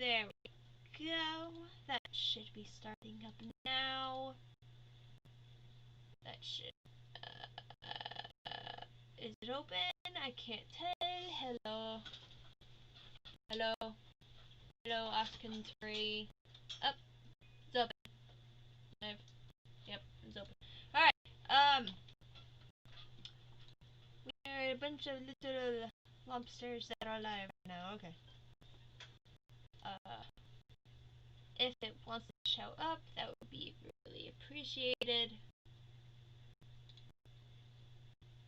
There we go. That should be starting up now. That should. Is it open? I can't tell. Hello. Hello. Hello, Askin 3. Up. It's open. Yep, it's open. Alright, we are a bunch of little lobsters that are alive right now. Okay. If it wants to show up, that would be really appreciated.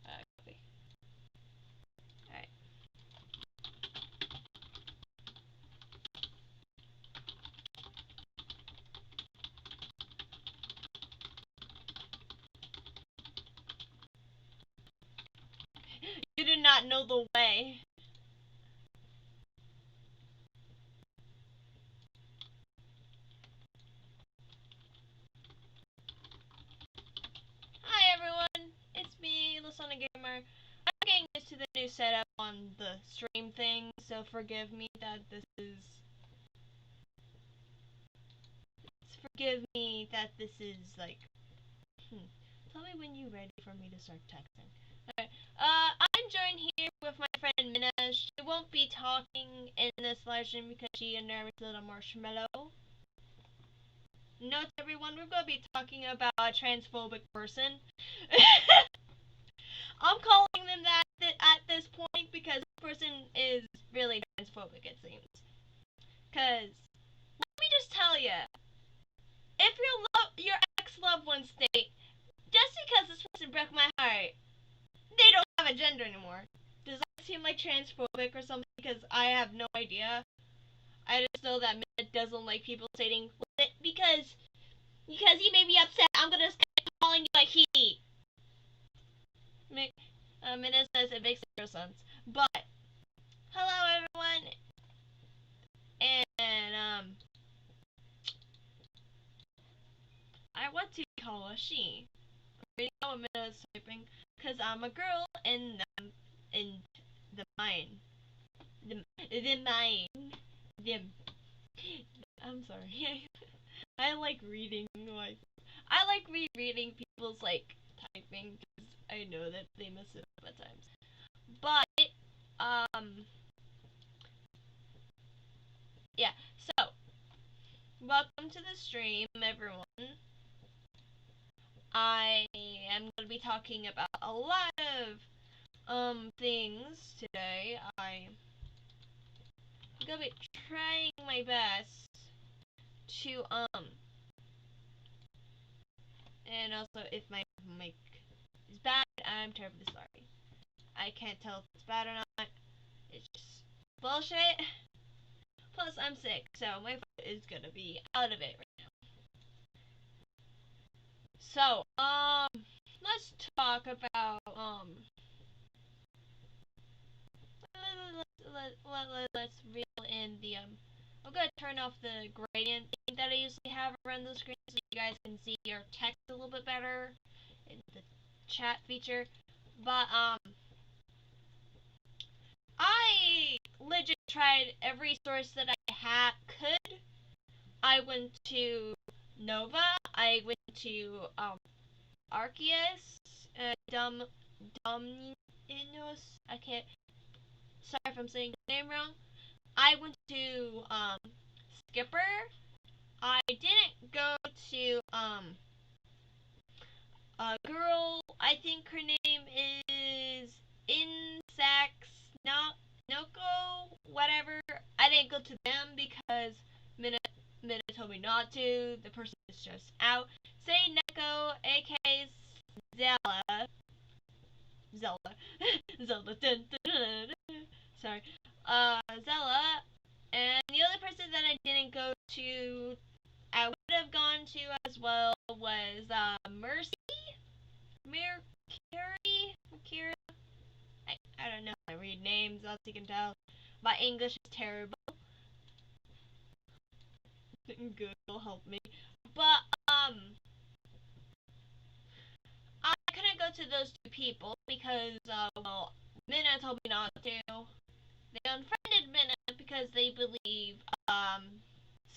Copy. Alright. You do not know the way. Hi everyone, it's me, Lasana Gamer. I'm getting used to the new setup on the stream thing, so forgive me that this is... like... Tell me when you're ready for me to start texting. Okay, I'm joined here with my friend Minna. She won't be talking in this live stream because she is a nervous little marshmallow. Note everyone, we're going to be talking about a transphobic person. I'm calling them that at this point because this person is really transphobic, it seems. Because, let me just tell you, if your ex-loved ones state, just because this person broke my heart, they don't have a gender anymore. Does that seem like transphobic or something? Because I have no idea. I just know that Minna doesn't like people stating, because he made me upset, I'm gonna start calling you a he. Minna says it makes zero sense. But, hello everyone, and, I want to call a she. I'm reading out what Minna is typing, because I'm a girl in the mine. I'm sorry. I like reading, I like rereading people's, typing, because I know that they mess it up at times. But, yeah, so, welcome to the stream, everyone. I am going to be talking about a lot of, things today. I'm going to be trying my best to, and also if my mic is bad, I'm terribly sorry. I can't tell if it's bad or not. It's just bullshit. Plus, I'm sick, so my foot is gonna be out of it right now. So, let's talk about, let's reel in the, I'm gonna turn off the gradient thing that I usually have around the screen so you guys can see your text a little bit better in the chat feature. But, I legit tried every source that I could. I went to Nova, I went to, Arceus, Dominos, I can't, sorry if I'm saying the name wrong. I went to, Skipper. I didn't go to, a girl, I think her name is Noko, whatever. I didn't go to them because Minna told me not to. The person is just out. Say Neko, aka Zelda. Zelda. Sorry. Zella. And the other person that I didn't go to, I would have gone to as well, was Mercy? Mercury? I don't know how to read names, as you can tell. My English is terrible. Google help me. But, I couldn't go to those two people because, well, Minna told me not to. They unfriended Minna because they believe,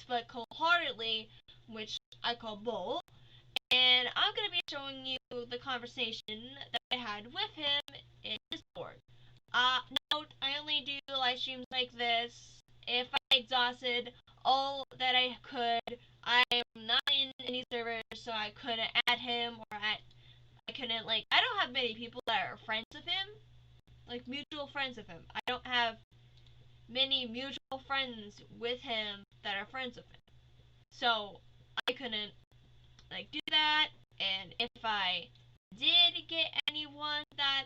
but cold-heartedly, which I call Bull. And I'm going to be showing you the conversation that I had with him in Discord. Note, I only do live streams like this if I exhausted all that I could. I am not in any servers, so I couldn't add him, or I couldn't, like, I don't have many people that are friends with him, like, mutual friends with him. I don't have many mutual friends with him that are friends with him. So, I couldn't, like, do that, and if I did get anyone that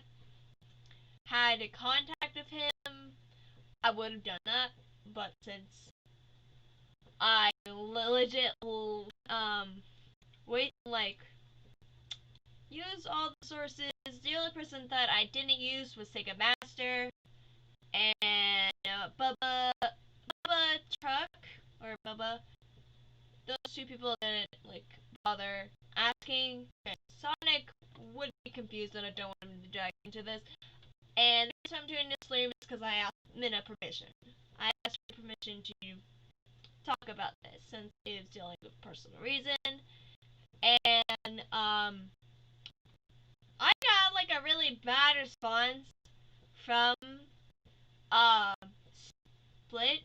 had contact with him, I would have done that, but since I legit, use all the sources, the only person that I didn't use was Sega Master, and Bubba Truck, or Bubba. Those two people didn't, like, bother asking. Sonic would be confused and I don't want him to dive into this. And the reason I'm doing this stream is because I asked Minna permission. I asked her permission to talk about this since it is dealing with personal reason. And I got like a really bad response from Split.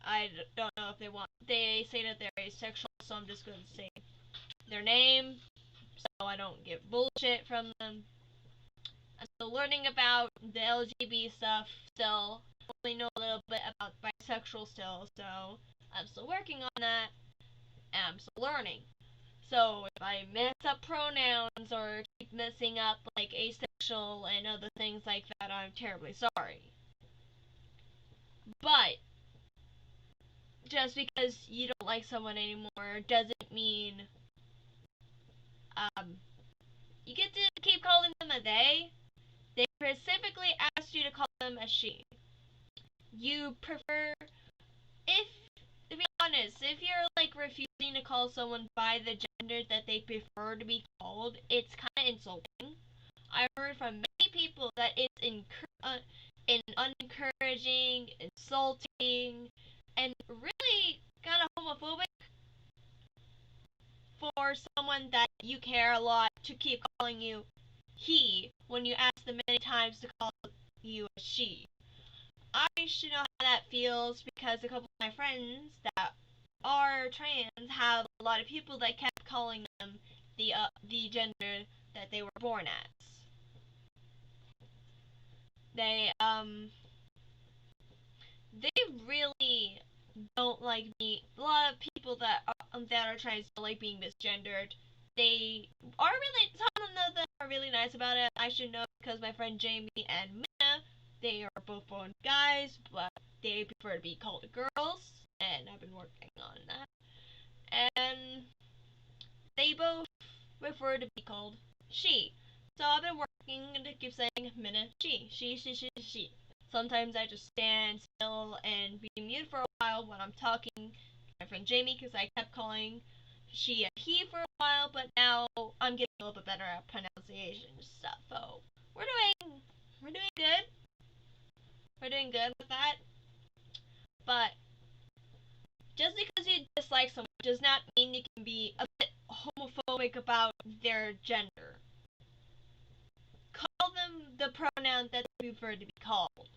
I don't know if they say that they're asexual, so I'm just going to say their name so I don't get bullshit from them. I'm still learning about the LGBT stuff still. I only know a little bit about bisexual still, so I'm still working on that, and I'm still learning. So if I mess up pronouns or keep messing up like asexual and other things like that, I'm terribly sorry. But just because you don't like someone anymore doesn't mean you get to keep calling them a they. They specifically asked you to call them a she. You prefer, if, to be honest, if you're like refusing to call someone by the gender that they prefer to be called, it's kind of insulting. I've heard from many people that it's unencouraging, insulting, and really kind of homophobic for someone that you care a lot to keep calling you he when you ask them many times to call you a she. I should know how that feels because a couple of my friends that are trans have a lot of people that kept calling them the gender that they were born as. They really don't like me. A lot of people that are trans don't like being misgendered. They are really, some of them are really nice about it. I should know because my friend Jamie and Minna, they are both born guys, but they prefer to be called girls, and I've been working on that. And they both prefer to be called she. So I've been working to keep saying Minna she. Sometimes I just stand still and be mute for a while when I'm talking to my friend Jamie because I kept calling she a he for a while, but now I'm getting a little bit better at pronunciation stuff. So we're doing good. We're doing good with that. But just because you dislike someone does not mean you can be a bit homophobic about their gender. Call them the pronoun that they prefer to be called.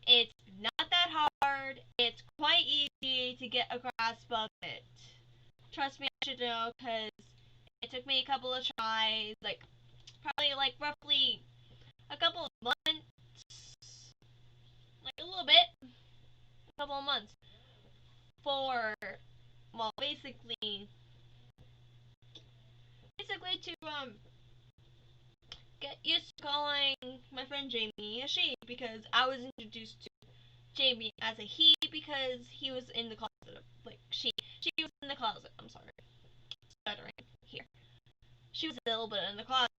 It's not that hard. It's quite easy to get a grasp of it. Trust me, I should know, because it took me a couple of tries, like, probably, like, roughly a couple of months, like, a little bit, a couple of months, for, well, basically to, get used to calling my friend Jamie a she, because I was introduced to Jamie as a he because he was in the closet. Like, she was in the closet. I'm sorry. Stuttering here. She was a little bit in the closet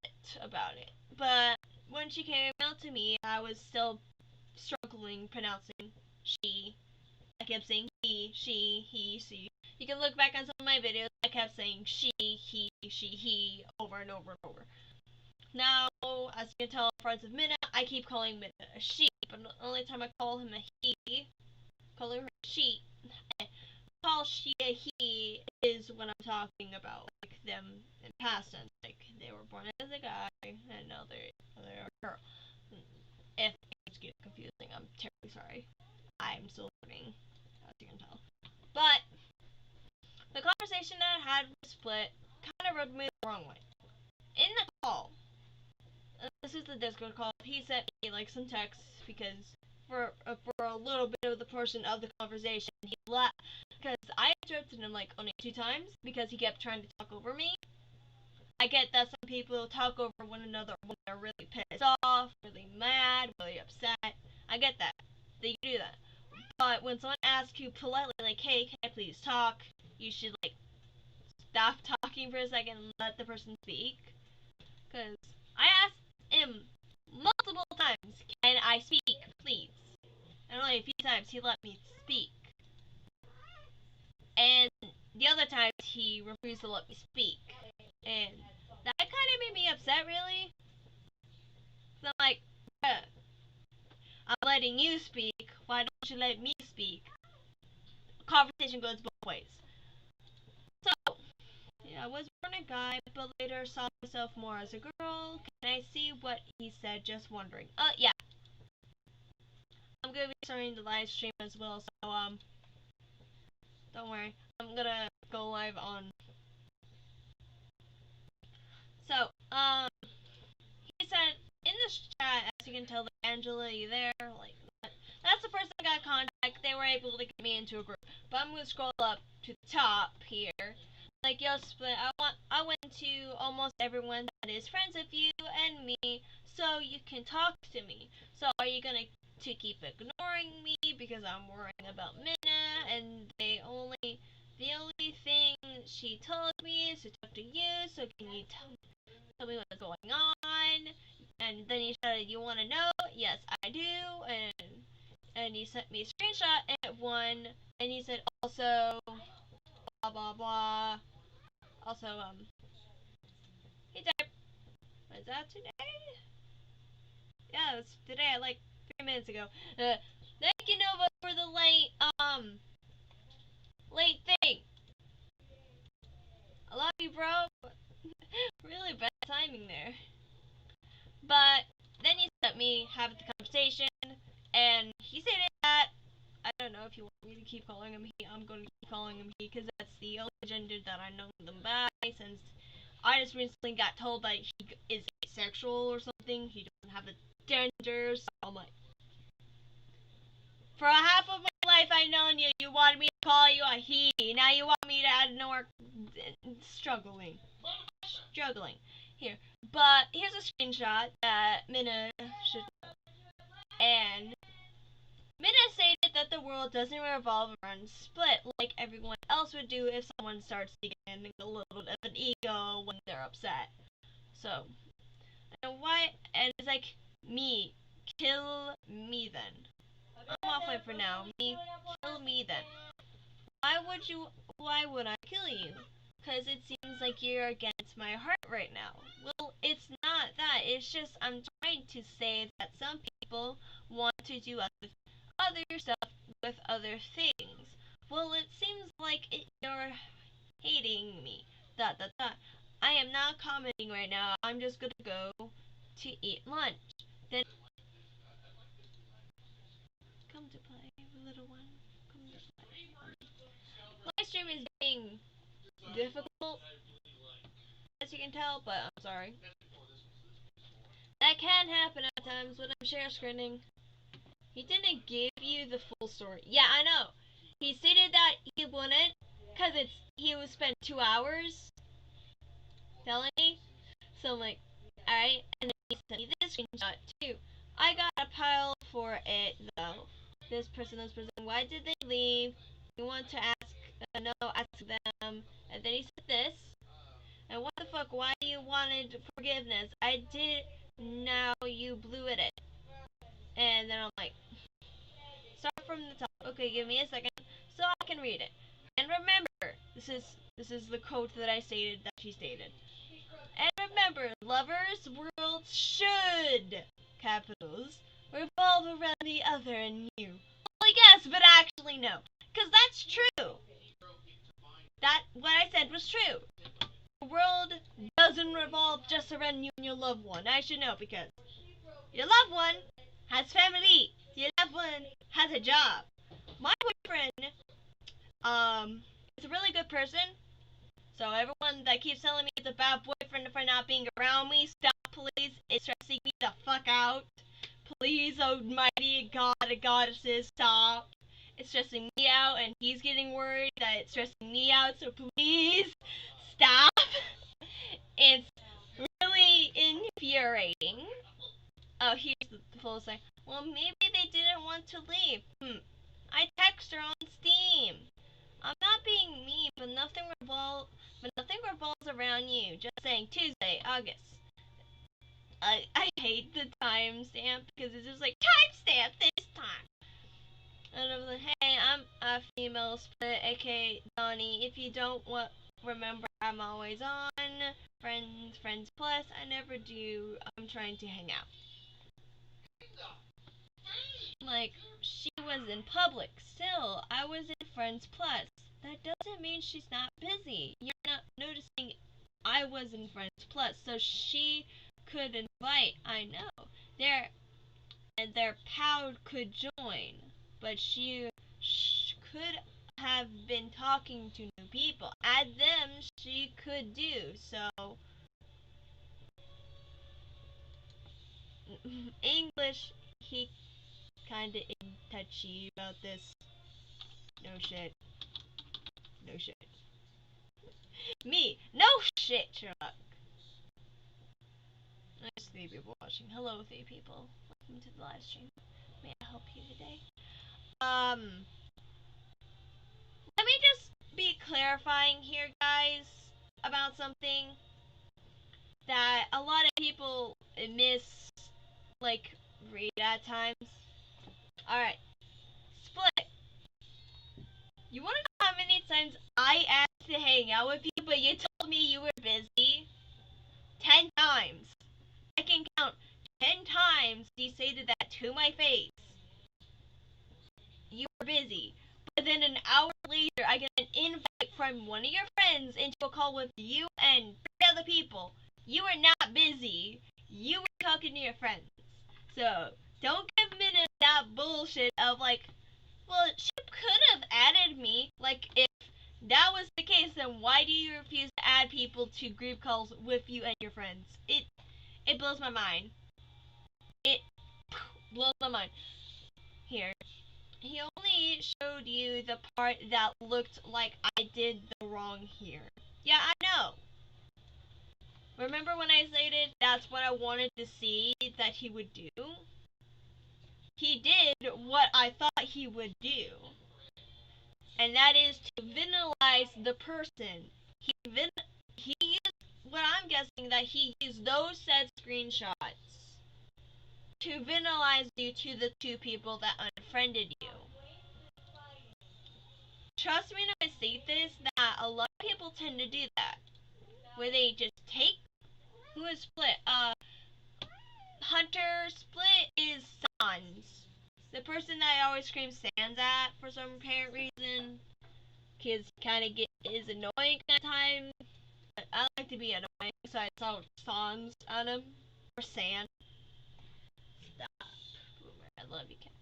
about it. But when she came out to me, I was still struggling pronouncing she. I kept saying he, she, he, she. You can look back on some of my videos. I kept saying she, he, he over and over and over. Now, as you can tell, friends of Minna, I keep calling Minna a she, but the only time I call him a he, call her a she, call while he is what I'm talking about, like them in past tense, like they were born as a guy and now they're a girl. If it's getting confusing, I'm terribly sorry. I'm still learning, as you can tell. But the conversation that I had with Split kind of rubbed me the wrong way. In the call, this is the Discord call. He sent me like some texts because for a little bit of the portion of the conversation, he left because I interrupted him like only 2 times because he kept trying to talk over me. I get that some people talk over one another when they're really pissed off, really mad, really upset. I get that. They do that. But when someone asks you politely, like, hey, can I please talk? You should, like, stop talking for a second and let the person speak. Because I asked him multiple times, can I speak, please? And only a few times he let me speak. And the other times he refused to let me speak. And that kind of made me upset, really. So I'm like, I'm letting you speak. Why don't you let me speak? Conversation goes both ways. So, yeah, I was born a guy, but later saw myself more as a girl. Can I see what he said? Just wondering. Yeah. I'm gonna be starting the live stream as well, so, don't worry. I'm gonna go live on. So, he said in this chat, as you can tell, like, Angela, you there? Like, that's the person I got contact. They were able to get me into a group. But I'm gonna scroll up to the top here. Like, yo, Split, I went to almost everyone that is friends with you and me, so you can talk to me. So are you gonna keep ignoring me because I'm worrying about Minna, and the only thing she told me is to talk to you, so can you tell me what's going on? And then he said, you wanna know? Yes, I do, and he sent me a screenshot at one, and he said also blah blah blah. Also, he typed, was that today? Yeah, it was today, like 3 minutes ago. Thank you, Nova, for the late thing. I love you, bro. Really bad timing there. But then he let me have the conversation, and he said that, I don't know if you want me to keep calling him he, I'm going to keep calling him he, because that's the only gender that I know them by, since I just recently got told that he is asexual or something. He doesn't have a gender, so I'm like, for half of my life I've known you, you wanted me to call you a he, now you want me to add more struggling. Here. But here's a screenshot that Minna should, and Minna stated that the world doesn't revolve around Split like everyone else would do if someone starts getting a little bit of an ego when they're upset. So, and why? And it's like, me, kill me then. I'm off it for now. Me, kill me then. Why would I kill you? Because it seems like you're against my heart right now. Well, it's not that. It's just I'm trying to say that some people want to do other stuff with other things. Well, it seems like you're hating me. Dot dot dot. I am not commenting right now. I'm just gonna go to eat lunch. Then come to play, little one. Come to play. Live stream is being difficult, as you can tell, but I'm sorry. That can happen at times when I'm share screening. He didn't give you the full story. Yeah, I know. He stated that he wouldn't, because he would spend 2 hours telling me. So I'm like, alright, and then he sent me this screenshot too. I got a pile for it though. This person, why did they leave? You want to ask, ask them. And then he said this. And what the fuck, why you wanted forgiveness? I did, now you blew it. And then I'm like, start from the top. Okay, give me a second so I can read it. And remember, this is the quote that I stated, that she stated. And remember, lovers' worlds should, capitals, revolve around the other and you. Well, yes, but actually no. Because that's true. that what I said was true. The world doesn't revolve just around you and your loved one. I should know because your loved one has family. Your loved one has a job. My boyfriend, is a really good person. So everyone that keeps telling me it's a bad boyfriend for not being around me, stop please. It's stressing me the fuck out. Please, almighty God and goddesses, stop. It's stressing me out and he's getting worried that it's stressing me out, so please stop. It's really infuriating. Oh, here's the full thing. Well, maybe they didn't want to leave. I text her on Steam. I'm not being mean, but nothing revolves around you. Just saying, Tuesday, August. I hate the timestamp because it's just like timestamp this time. And I'm like, hey, I'm a female split, aka Donnie. If you don't remember, I'm always on. Friends plus. I never do. I'm trying to hang out. Like, she was in public. Still, I was in Friends Plus. That doesn't mean she's not busy. You're not noticing I was in Friends Plus, so she could invite. I know. Their pal could join, but she could have been talking to new people. Add them, she could do. So, English, he kinda touchy about this. No shit. No shit. Me. No shit, Sherlock. Nice 3 people watching. Hello, 3 people. Welcome to the live stream. May I help you today? Let me just be clarifying here, guys, about something that a lot of people miss, like, read at times. Alright. Split. You wanna know how many times I asked to hang out with you, but you told me you were busy? 10 times. I can count 10 times you stated that to my face. You were busy. But then an hour later, I get an invite from one of your friends into a call with you and 3 other people. You were not busy. You were talking to your friends. So, don't give me that bullshit of like, well, she could have added me. Like, if that was the case, then why do you refuse to add people to group calls with you and your friends? It blows my mind. It blows my mind. Here. He only showed you the part that looked like I did the wrong here. Yeah, I know. Remember when I stated that's what I wanted to see that he would do? He did what I thought he would do. And that is to villainize the person. He used, what I'm guessing, that he used those said screenshots to villainize you to the 2 people that unfriended you. Trust me when I say this, that a lot of people tend to do that. Where they just take who is split. Hunter split is Sans. The person that I always scream Sans at for some apparent reason. Because he kind of is annoying at times. I like to be annoying, so I saw Sans on him. Or San. Stop. Boomer, I love you, Cat.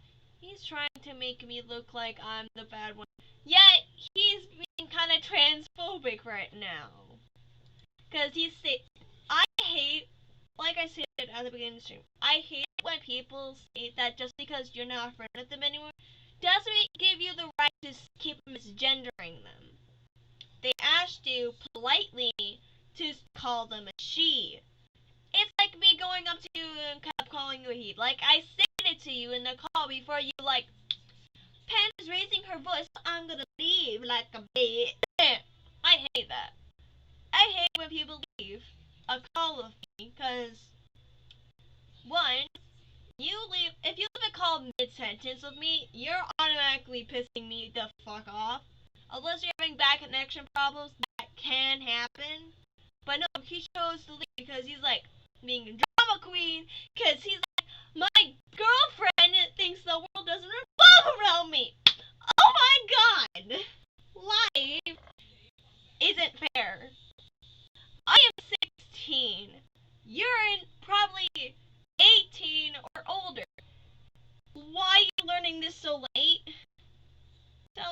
He's trying to make me look like I'm the bad one. Yet, he's being kind of transphobic right now. Because I hate, like I said at the beginning of the stream, I hate when people say that just because you're not a friend with them anymore, doesn't give you the right to keep misgendering them. They asked you politely to call them a she. It's like me going up to you and kept calling you a he. Like, I said it to you in the call before you, like, Pen is raising her voice, so I'm gonna leave like a bitch. I hate that. I hate when people leave a call with me, because, one, if you leave a call mid-sentence with me, you're automatically pissing me the fuck off. Unless you're having bad connection problems, that can happen. But no, he chose to leave because he's like being a drama queen, because he's like, my girlfriend thinks the world doesn't revolve around me. Oh my god! Life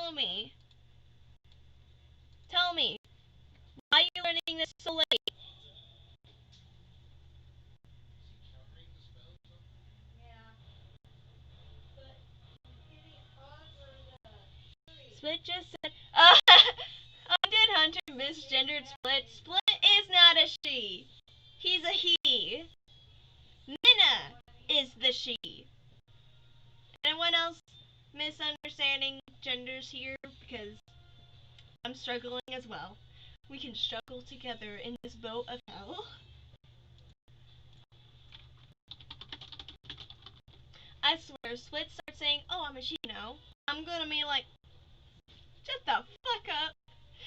tell me. Tell me. Why are you learning this so late? Split just said, did Hunter misgendered Split? Split is not a she. He's a he. Minna is the she. Anyone else misunderstanding genders here? Because I'm struggling as well. We can struggle together in this boat of hell. I swear, Split starts saying, oh, I'm a she now. I'm gonna be like, shut the fuck up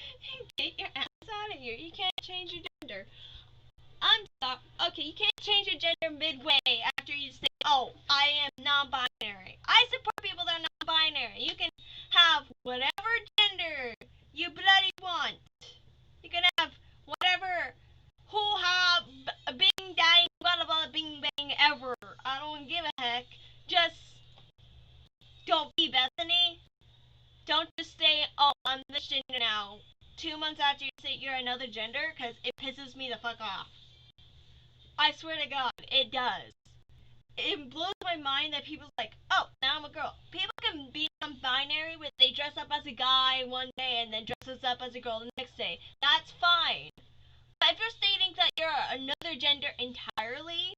and get your ass out of here. You can't change your gender. I'm sorry. Okay, you can't change your gender midway after you say, oh, I am non-binary. I support people that are non-binary. You can have whatever gender you bloody want. You can have whatever hoo-ha, bing, dang, blah, blah, bing, bang, ever. I don't give a heck. Just don't be Bethany. Don't just say, oh, I'm this gender now. 2 months after you say you're another gender, because it pisses me the fuck off. I swear to God, it does. It blows my mind that people's like, oh, now I'm a girl. People can be non-binary with they dress up as a guy one day and then dresses up as a girl the next day. That's fine. But if you're stating that you're another gender entirely,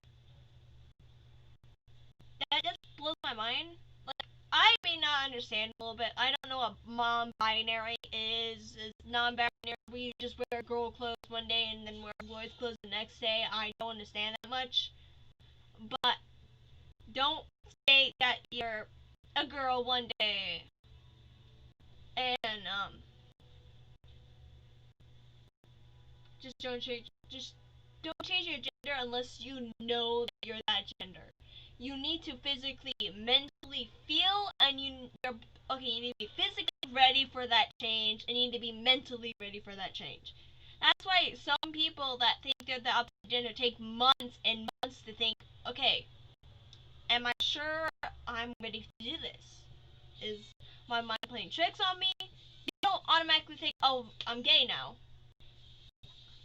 that just blows my mind. Like, I may not understand a little bit. I don't know what non-binary is. Non-binary, we just wear girl clothes one day and then wear boys clothes the next day. I don't understand that much. But don't say that you're a girl one day and just don't change your gender unless you know that you're that gender. You need to physically, mentally feel, and you're okay. You need to be physically ready for that change, and you need to be mentally ready for that change. That's why some people that think they're the opposite gender take months and months to think, okay, am I sure I'm ready to do this? Is my mind playing tricks on me? You don't automatically think, oh, I'm gay now.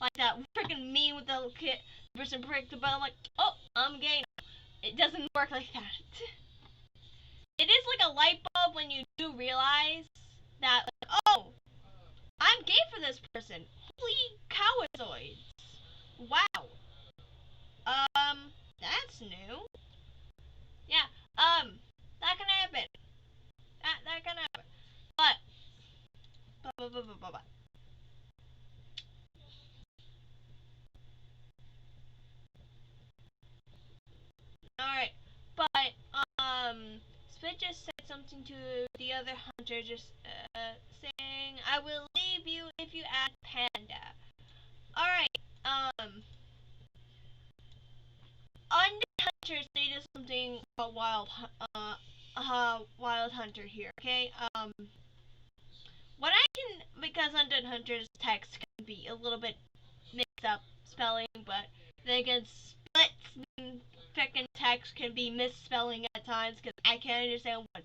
Like that freaking meme with the kid, person pricked the butt. I'm like, oh, I'm gay now. It doesn't work like that. It is like a light bulb when you do realize that, like, oh, I'm gay for this person. Holy cowazoids. Wow. That's new. Yeah, that can happen. That can happen. But, but. Alright, but, Spit just said something to the other hunter, just, saying, I will leave you if you add panda. Alright, on the hunters, they did something about Wild Hunter here, okay? What I can, because Undead Hunter's text can be a little bit mixed up spelling, but then again, Split's frickin' text can be misspelling at times because I can't understand what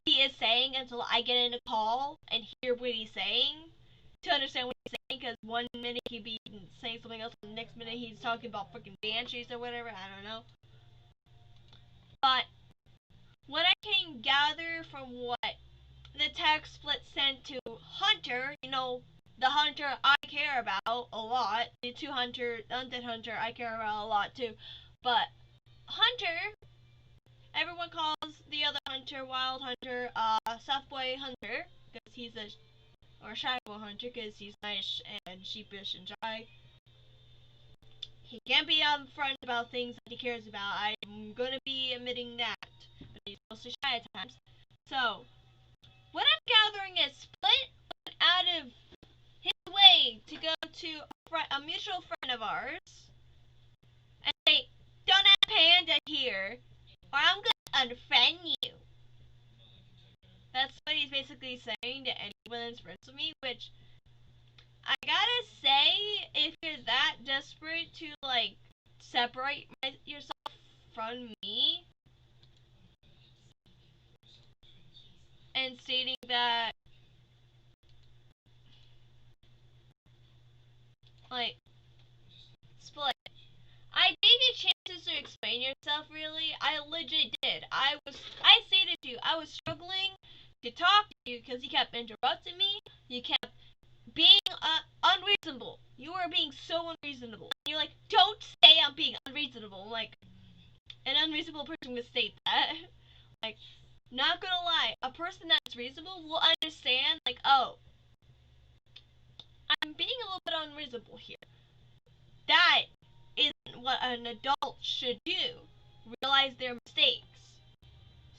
he is saying until I get in a call and hear what he's saying to understand what he's saying. Because one minute he'd be saying something else, and the next minute he's talking about freaking banshees or whatever. I don't know. But what I can gather from what the text Split sent to Hunter, you know, the hunter I care about a lot. The Undead Hunter I care about a lot too. But Hunter, everyone calls the other hunter Wild Hunter, Soft Boy Hunter, because he's or Shy Boy Hunter, because he's nice and sheepish and shy. He can't be upfront about things that he cares about. I'm gonna be admitting that, but he's mostly shy at times. So, what I'm gathering is Split went out of his way to go to a mutual friend of ours and say, don't have Panda here, or I'm gonna unfriend you. That's what he's basically saying to anyone that's friends with me, which I gotta say, if you're that desperate to, like, separate yourself from me, and stating that kept interrupting me. You kept being unreasonable. You were being so unreasonable. And you're like, don't say I'm being unreasonable. Like, an unreasonable person would state that. Like, not gonna lie, a person that's reasonable will understand, like, oh, I'm being a little bit unreasonable here. That isn't what an adult should do. Realize their mistakes.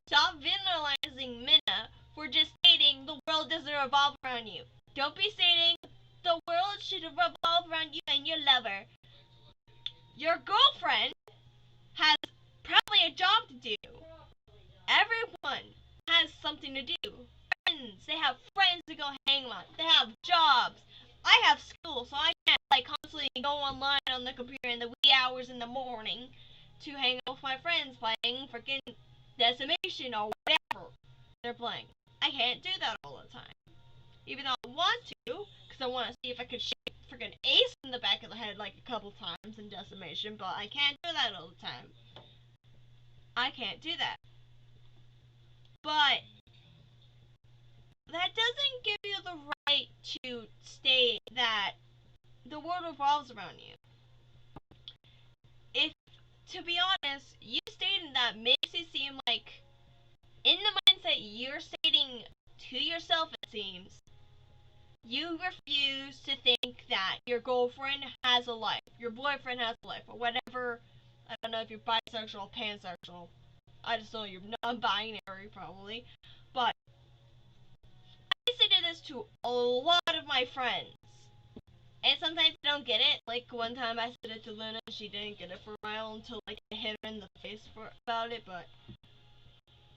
Stop villainizing Minna for just stating the world doesn't revolve around you. Don't be stating the world should revolve around you and your lover. Your girlfriend has probably a job to do. Everyone has something to do. Friends, they have friends to go hang on. They have jobs. I have school, so I can't like constantly go online on the computer in the wee hours in the morning to hang out with my friends playing freaking Decimation or whatever they're playing. I can't do that all the time. Even though I want to, because I want to see if I could shoot freaking Ace in the back of the head like a couple times in Decimation, but I can't do that all the time. I can't do that. But that doesn't give you the right to state that the world revolves around you. If, to be honest, you stating that makes it seem like, in the mindset you're stating to yourself, it seems, you refuse to think that your girlfriend has a life, your boyfriend has a life, or whatever. I don't know if you're bisexual or pansexual. I just know you're non-binary, probably. But I say this to a lot of my friends. And sometimes I don't get it. Like, one time I said it to Luna, and she didn't get it for a while until, like, I hit her in the face about it. But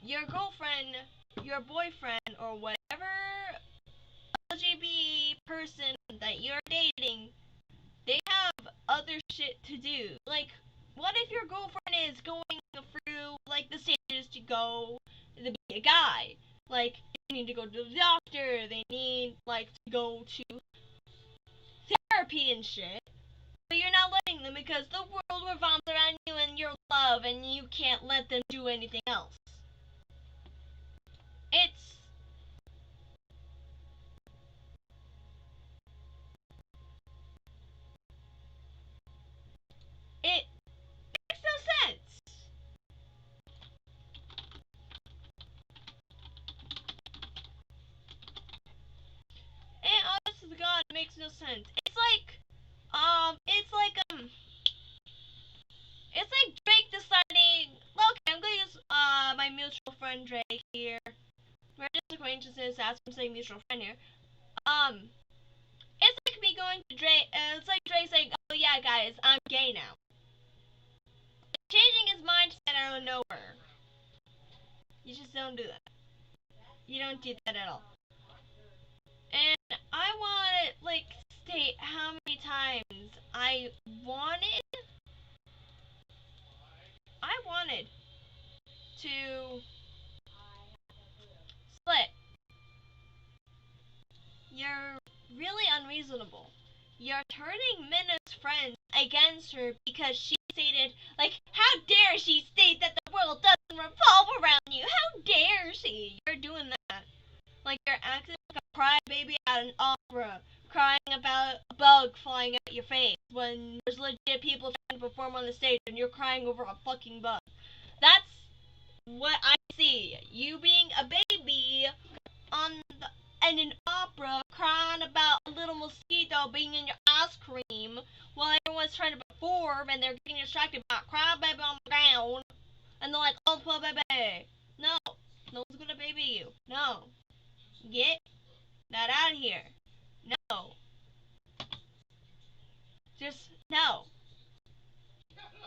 your girlfriend, your boyfriend, or whatever LGBT person that you're dating, they have other shit to do. Like, what if your girlfriend is going through, like, the stages to go to be a guy? Like, they need to go to the doctor, they need, like, to go to therapy and shit. But you're not letting them because the world revolves around you and your love, and you can't let them do anything else. It makes no sense. And honest to God, it makes no sense. It's like Drake deciding, okay, I'm gonna use my mutual friend Drake here. We're just acquaintances, that's why I'm saying mutual friend here. It's like me going to Drake, it's like Drake saying, oh yeah guys, I'm gay now. Changing his mindset out of nowhere. You just don't do that. You don't do that at all. And I want to, like, state how many times I wanted to split. You're really unreasonable. You're turning Minna's friends against her because she stated, like, how dare she state that the world doesn't revolve around you? How dare she? You're doing that. Like, you're acting like a crybaby at an opera, crying about a bug flying out your face when there's legit people trying to perform on the stage and you're crying over a fucking bug. That's what I see. You being a baby in an opera crying about a little mosquito being in your ice cream while everyone's trying to perform and they're getting distracted by a crybaby on the ground and they're like, oh, poor baby. No. No one's gonna baby you. No. Get that out of here. No. Just, no.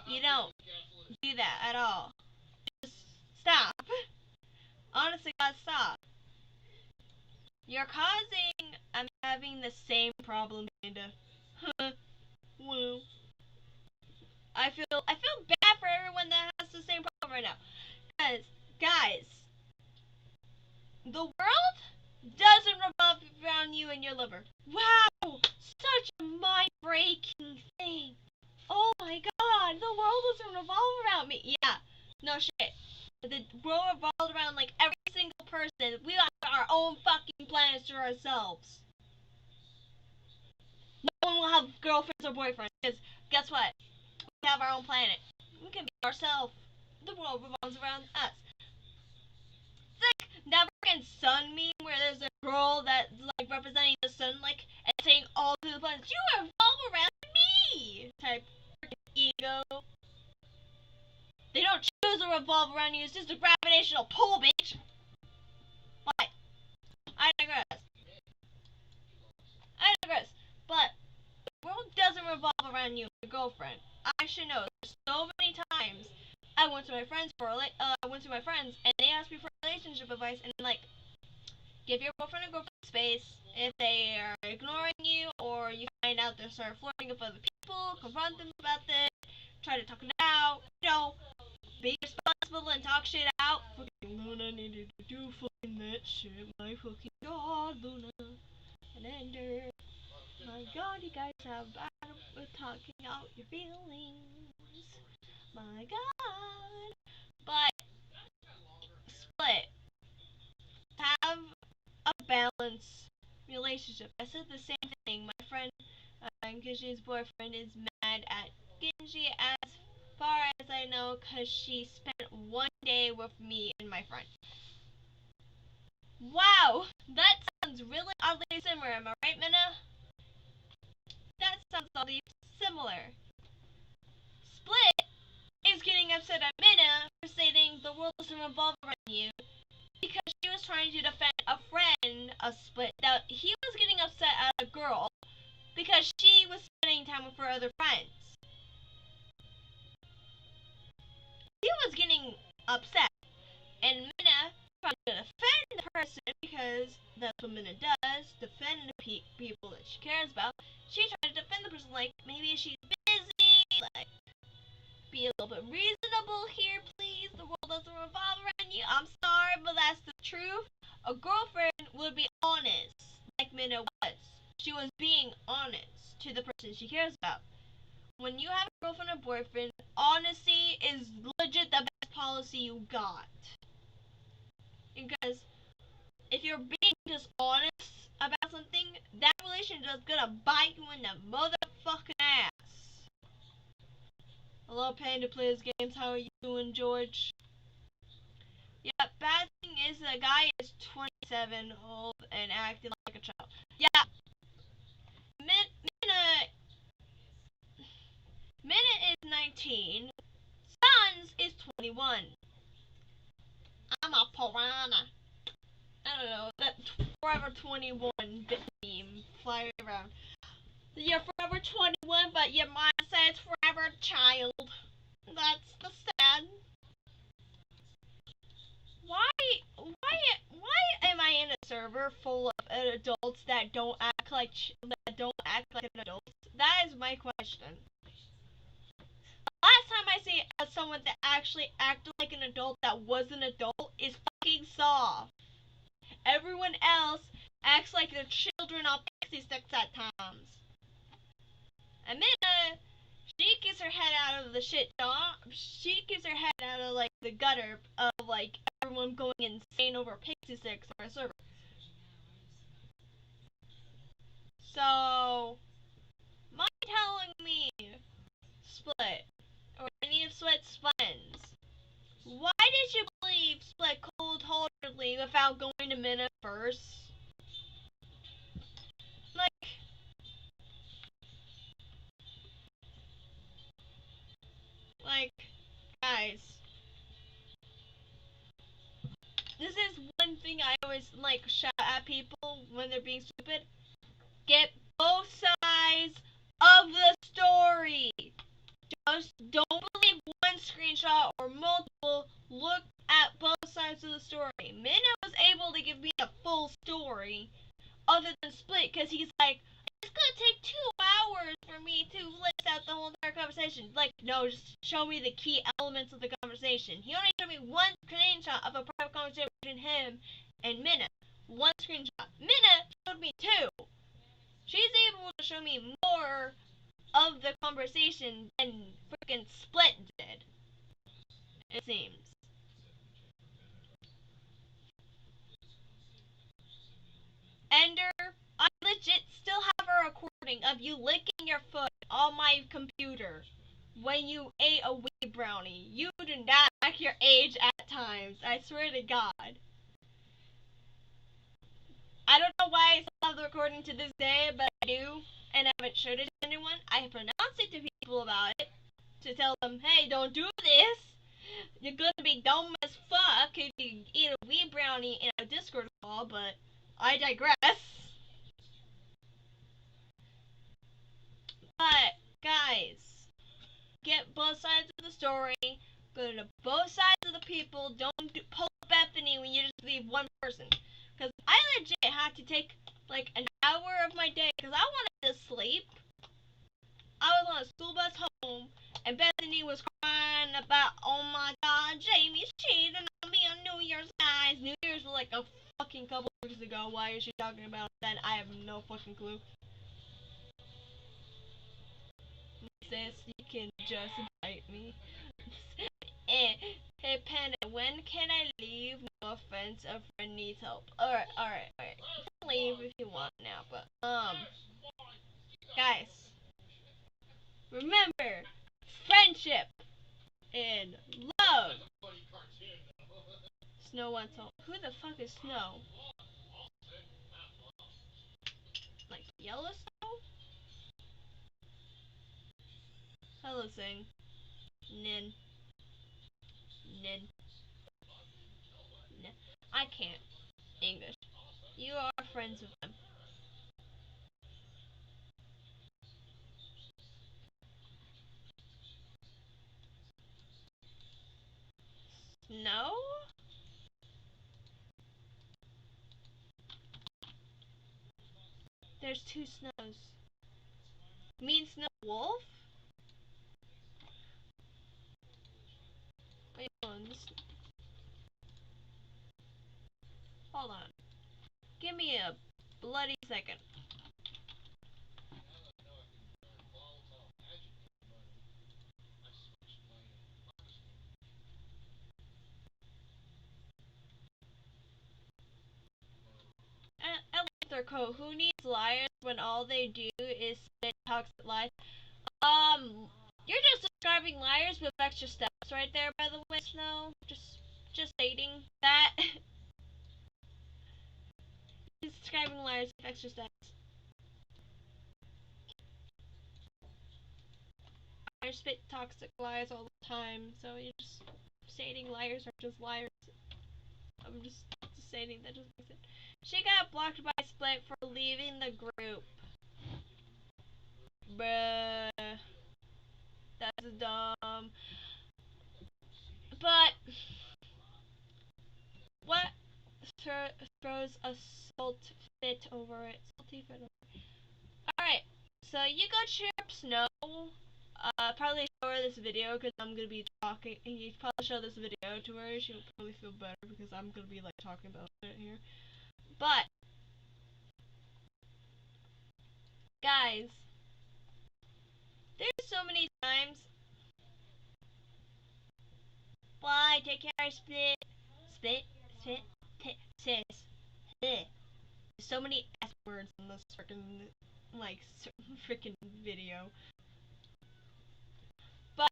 You don't do that at all. Just stop. Honestly, God, stop. You're causing, I'm having the same problem, kinda. Well, I feel bad for everyone that has the same problem right now. Because, guys, the world doesn't revolve around you and your liver. Wow! Such a mind-breaking thing. Oh my god, the world doesn't revolve around me. Yeah, no shit. The world revolves around, like, every single person. We got our own fucking planet ourselves. No one will have girlfriends or boyfriends, because guess what? We have our own planet. We can be ourselves. The world revolves around us. It's like that freaking sun meme where there's a girl that's like representing the sun, like, and saying all to the planets, you revolve around me! Type freaking ego. They don't choose to revolve around you, it's just a gravitational pull, bitch! But, I digress. But, the world doesn't revolve around you and your girlfriend. I should know. There's so many times I went to my friends and they asked me for relationship advice, and like, give your boyfriend or girlfriend space. If they are ignoring you, or you find out they start flirting with other people, confront them about this, try to talk it out, be responsible and talk shit out. Fucking Luna needed to do fucking that shit. My fucking god, Luna. And Ender. My god, you guys have bad with talking out your feelings. My god. But, split. Have a balanced relationship. I said the same thing. My friend, Genji's boyfriend, is mad at Genji as far as I know, because she spent one day with me and my friend. Wow, that sounds really oddly similar, am I right, Minna? That sounds oddly similar. Split is getting upset at Minna for saying the world doesn't revolve around you, because she was trying to defend a friend of Split. That he was getting upset at a girl because she was spending time with her other friends. He was getting upset, and Minna tried to defend the person, because that's what Minna does, defend the people that she cares about. She tried to defend the person, like, maybe she's busy, like, be a little bit reasonable here, please. The world doesn't revolve around you. I'm sorry, but that's the truth. A girlfriend would be honest, like Minna was. She was being honest to the person she cares about. When you have a girlfriend or boyfriend, honesty is legit the best policy you got. Because if you're being dishonest about something, that relationship is gonna bite you in the motherfucking ass. Hello, Panda Plays Games. How are you doing, George? Yeah, bad thing is the guy is 27, old, and acting like a child. Yeah, Minute is 19. Sons is 21. I'm a piranha. I don't know, that Forever 21 meme flying around. You're forever 21, but your mind says forever child. That's the sad. Why am I in a server full of adults that don't act like an adult? That is my question. Last time I see someone that actually acted like an adult that was an adult is fucking Saw. Everyone else acts like they're children on pixie sticks at times. Amina, she gets her head out of the shit, she gets her head out of, like, the gutter of, like, everyone going insane over pixie sticks on a server. So, mind telling me, Split, or any of Split's friends, why did you believe Split cold-heartedly without going to Minna first? Like, guys, this is one thing I always, like, shout at people when they're being stupid. Get both sides of the story. Just don't believe one screenshot or multiple. Look at both sides of the story. Minna was able to give me a full story other than Split, because he's like, it's gonna take 2 hours for me to list out the whole entire conversation. Like, no, just show me the key elements of the conversation. He only showed me one screenshot of a private conversation between him and Minna. One screenshot. Minna showed me 2. She's able to show me more of the conversation than freaking Split did, it seems. Ender, recording of you licking your foot on my computer when you ate a wee brownie. You do not act your age at times. I swear to God. I don't know why I still have the recording to this day, but I do, and I haven't showed it to anyone. I pronounced it to people about it, to tell them, hey, don't do this. You're gonna be dumb as fuck if you eat a wee brownie in a Discord call, but I digress. But, guys, get both sides of the story, go to both sides of the people, don't pull Bethany when you just leave one person. Because I legit had to take like an hour of my day because I wanted to sleep. I was on a school bus home, and Bethany was crying about, oh my god, Jamie's cheating on me on New Year's, guys. New Year's was like a fucking couple weeks ago. Why is she talking about that? I have no fucking clue. Sis, you can just bite me. Hey Panda, when can I leave? No offense, a friend needs help. Alright. You can leave if you want now, but guys, remember, friendship and love. Snow wants help. Who the fuck is Snow? Like Yellowstone? Hello, Sing. Nin. Nin. Nin. I can't English. You are friends with them. Snow? There's two Snows. You mean Snow Wolf? Wait, hold on. Give me a bloody second. At least they're cool. Who needs liars when all they do is spit toxic lies? You're just describing liars with extra steps right there, by the way, Snow. Just stating that. He's describing liars with extra steps. Liars spit toxic lies all the time, so you're just stating liars are just liars. I'm just stating that just makes it. She got blocked by Split for leaving the group. Bruh. That's dumb. But what throws a salt fit over it? Salty fit over it. Alright, so you go chirp Snow. Probably show her this video because I'm gonna be talking. You probably show this video to her. She'll probably feel better because I'm gonna be like talking about it here. But guys, there's so many times. Why take care, split, sis. There's so many S words in this freaking video. But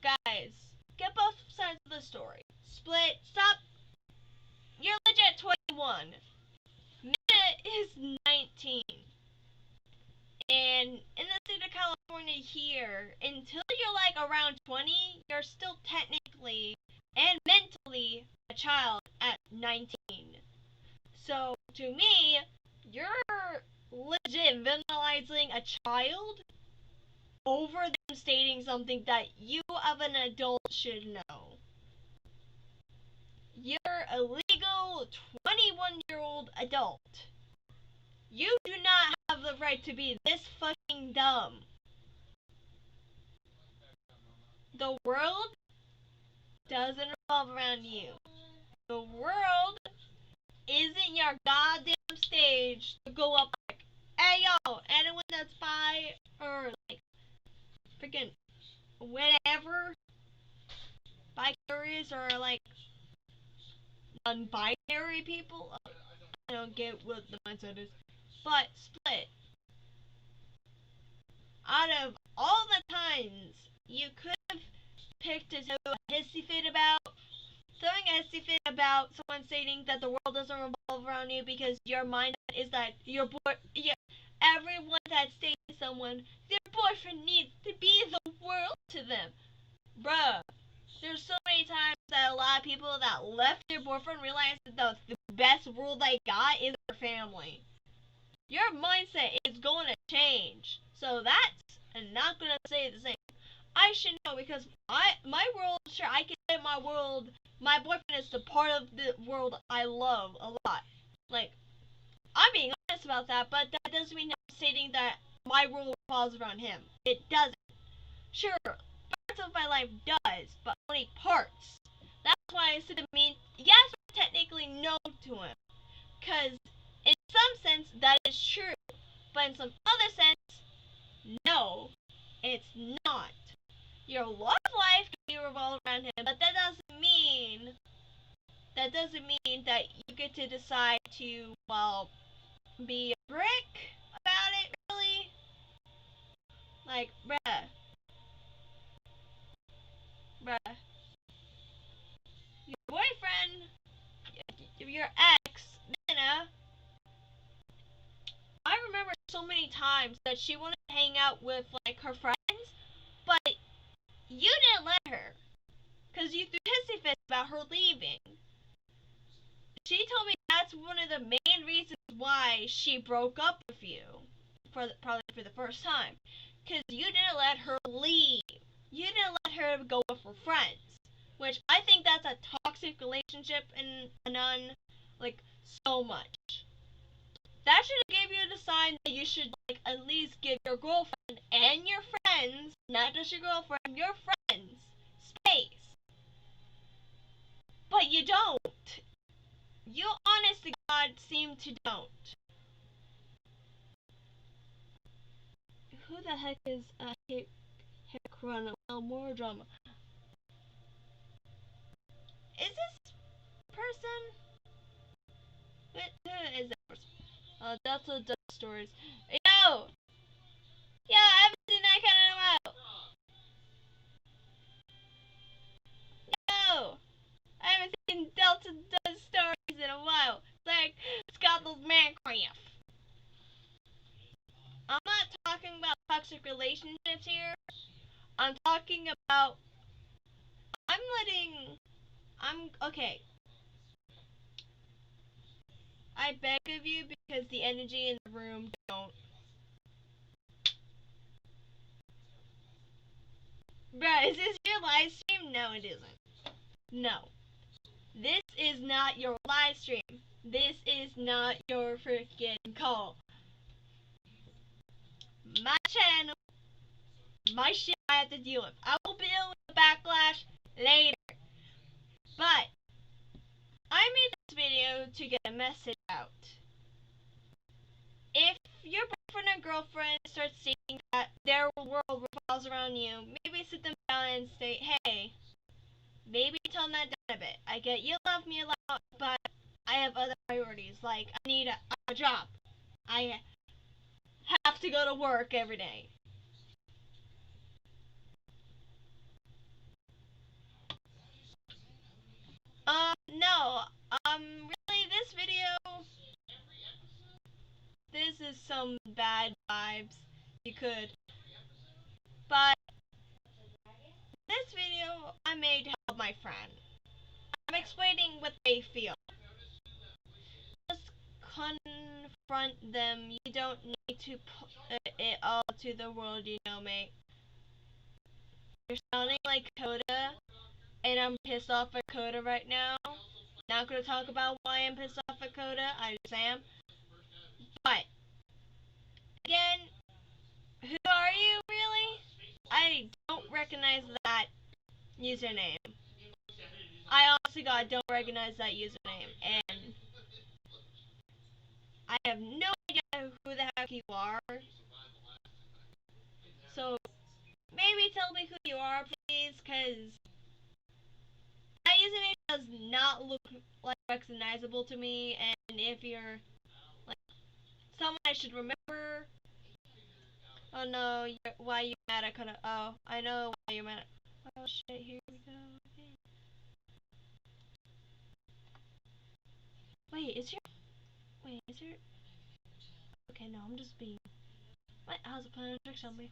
guys, get both sides of the story. Split, stop. You're legit 21. Minna is 19. And in the state of California here, until you're like around 20, you're still technically and mentally a child at 19. So to me, you're legit vandalizing a child over them stating something that you of an adult should know. You're a legal 21-year-old adult. You do not have the right to be this fucking dumb. The world doesn't revolve around you. The world isn't your goddamn stage to go up like, hey yo, anyone that's bi or like freaking whatever, bi-curious or like non-binary people. I don't get what the mindset is. But Split, out of all the times you could have picked to throw a hissy fit about, throwing a hissy fit about someone stating that the world doesn't revolve around you because your mind is that everyone that's dating someone, their boyfriend needs to be the world to them. Bruh, there's so many times that a lot of people that left their boyfriend realize that the best world they got is their family. Your mindset is going to change. So that's not going to stay the same. I should know because my world, sure, I can say my world, my boyfriend is the part of the world I love a lot. Like, I'm being honest about that, but that doesn't mean I'm stating that my world revolves around him. It doesn't. Sure, parts of my life does, but only parts. That's why I said to me, yes, technically no to him. Because in some sense, that is true. But in some other sense, no, it's not. Your love life can revolve around him, but that doesn't mean that you get to decide to, well, be a brick about it, really. Like, bruh, your boyfriend, your ex, Nana, I remember so many times that she wanted to hang out with, like, her friends, but you didn't let her. Because you threw hissy fits about her leaving. She told me that's one of the main reasons why she broke up with you. Probably for the first time. Because you didn't let her leave. You didn't let her go with her friends. Which I think that's a toxic relationship and none, like, so much. That should have gave you the sign that you should, like, at least give your girlfriend and your friends, not just your girlfriend, your friends, space. But you don't. You honest to God seem to don't. Who the heck is Hecrona? Well, more drama. Is this person? Who is that person? That's a Dust Stories. Yo! Yeah, I haven't seen that kind in a while. Yo! I haven't seen Delta Dust Stories in a while. Like, it's got those man cramps. I'm not talking about toxic relationships here. I'm talking about. Okay. I beg of you because the energy in the room don't. Bruh, is this your live stream? No, it isn't. No. This is not your live stream. This is not your freaking call. My channel, my shit I have to deal with. I will deal with the backlash later. But I made this video to get a message out. If your boyfriend or girlfriend starts seeing that their world revolves around you, maybe sit them down and say, hey, maybe tone that down a bit. I get you love me a lot, but I have other priorities. Like, I need a job. I have to go to work every day. No. Really, this is some bad vibes. You could. But this video I made to help my friend. I'm explaining what they feel. Just confront them. You don't need to put it all to the world, mate. You're sounding like Coda, and I'm pissed off at Coda right now. Not gonna talk about why I'm pissed off at Coda. I just am. But again, who are you really? I don't recognize that username. I honestly God don't recognize that username, and I have no idea who the heck you are. So maybe tell me who you are, please, because that username does not look like recognizable to me. And if you're like someone I should remember, Oh no, why you mad? I couldn't. Oh, I know why you're mad. Oh shit, here we go. Okay. Wait, is your. Wait, is your. Okay, no, I'm just being. What? How's it playing tricks on me?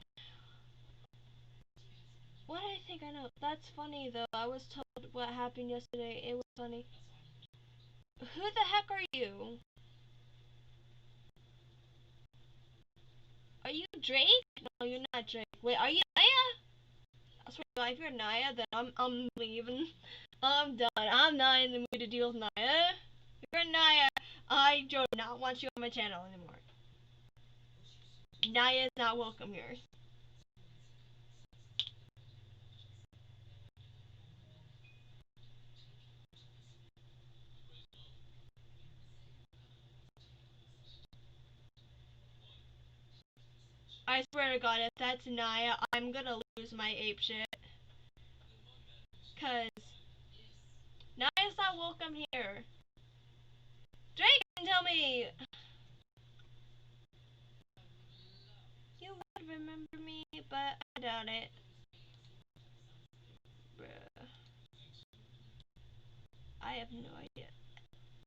What I think I know. That's funny though. I was told what happened yesterday. It was funny. Who the heck are you? Are you Drake? No, you're not Drake. Wait, are you Naya? I swear to God, if you're Naya, then I'm leaving. I'm done. I'm not in the mood to deal with Naya. If you're Naya, I do not want you on my channel anymore. Naya is not welcome here. I swear to God, if that's Naya, I'm gonna lose my ape shit. Cause Naya's not welcome here. Drake can tell me. You might remember me, but I doubt it. Bruh. I have no idea.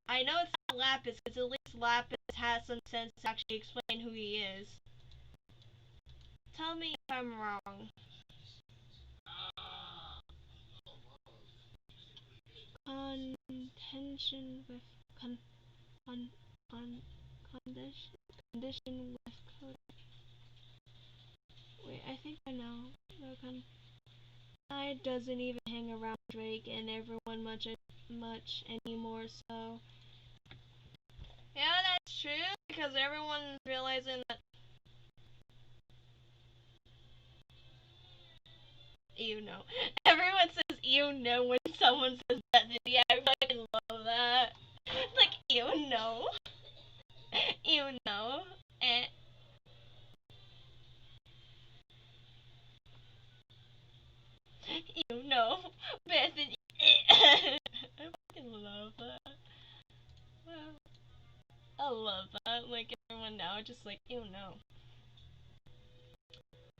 I know it's not Lapis, because at least Lapis has some sense to actually explain who he is. Tell me if I'm wrong. Contention with con condition with code. Wait, I think I know. I doesn't even hang around Drake and everyone much anymore, so yeah, that's true because everyone's realizing that you know. Everyone says you know when someone says that. Yeah, I fucking love that. It's like you know, you know, and you know, Bethany. I fucking love that. Wow. I love that. Like everyone now, just like you know.